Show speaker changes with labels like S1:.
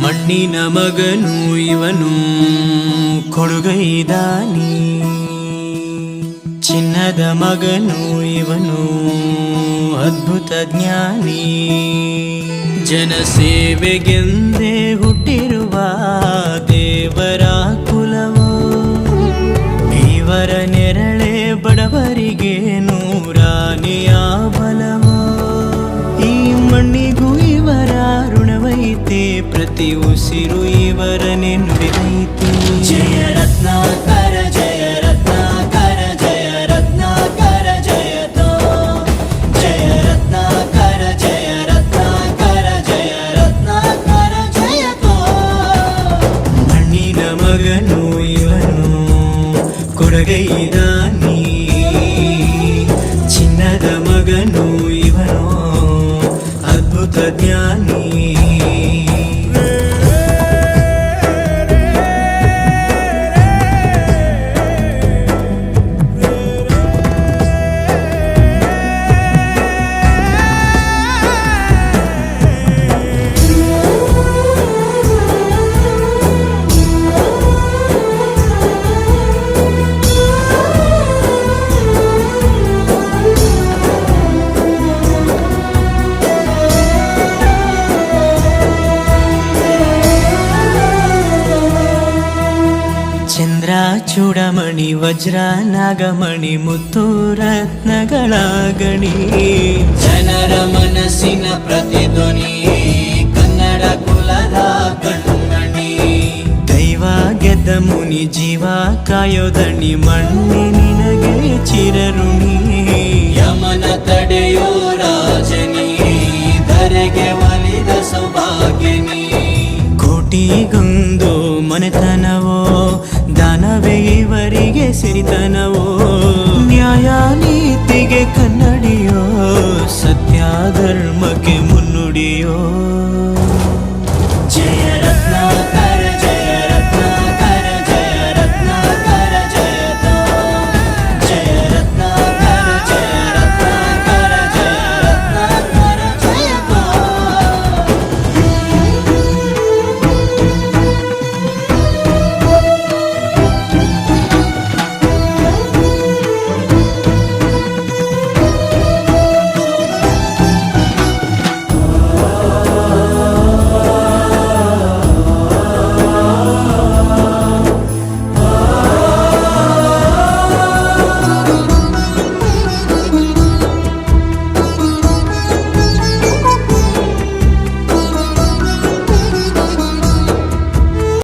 S1: ಮಣ್ಣಿನ ಮಗನು ಇವನು ಕೊಡುಗೈದಾನಿ, ಚಿನ್ನದ ಮಗನು ಇವನು ಅದ್ಭುತ ಜ್ಞಾನಿ. ಜನಸೇವೆಗೆಂದೇ ಹುಟ್ಟಿರುವ ದೇವರ ಕುಲವೋ, ಇವರ ನೆರಳೆ ಬಡವರಿಗೆ ನೂರಾನೆಯ ಬಲವೋ. ಈ ಮಣ್ಣಿಗೂ ಇವರ ಋಣವೈತೆ, ಪ್ರತಿ ಉಸಿರು ಇವರ ನೆನಪಿದೈತೆ. ಜಯ ರತ್ನಾಕರ ಜಯ ರತ್ನಾಕರ ಜಯ ರತ್ನಾಕರ ಜಯತೋ, ಜಯ ರತ್ನಾಕರ ಜಯ ರತ್ನಾಕರ ಜಯ ರತ್ನಾಕರ ಜಯತೋ. ಮಣ್ಣಿನ ಮಗನು ಇವನು ಕೊಡುಗೈದಾನಿ, ಚಿನ್ನದ ಮಗನು ಇವನು ಅದ್ಭುತ ಜ್ಞಾನಿ. ಚಂದ್ರ ಚೂಡಮಣಿ ವಜ್ರ ನಾಗಮಣಿ ಮುತ್ತು ರತ್ನಗಳ ಗಣಿ, ಜನರ ಮನಸ್ಸಿನ ಪ್ರತಿಧ್ವನಿ ಕನ್ನಡ ಕುಲದ ಕಣ್ಮಣಿ. ದೈವ ಗೆದ್ದ ಮುನಿ ಜೀವ ಕಾಯೋದಣಿ, ಮಣ್ಣಿ ನಿನಗೆ ಚಿರಋಣಿ. ಯಮನ ತಡೆಯೋ ರಾಜನಿ, ಧರೆಗೆ ಒಲಿದ ಸೌಭಾಗ್ಯನಿ. ಕೋಟಿಗೊಂದು ಮನೆತನವೋ, ದಾನವೇ ಇವರಿಗೆ ಸಿರಿತನವೋ. ನ್ಯಾಯ ನೀತಿಗೆ ಕನ್ನಡಿಯೋ, ಸತ್ಯ ಧರ್ಮ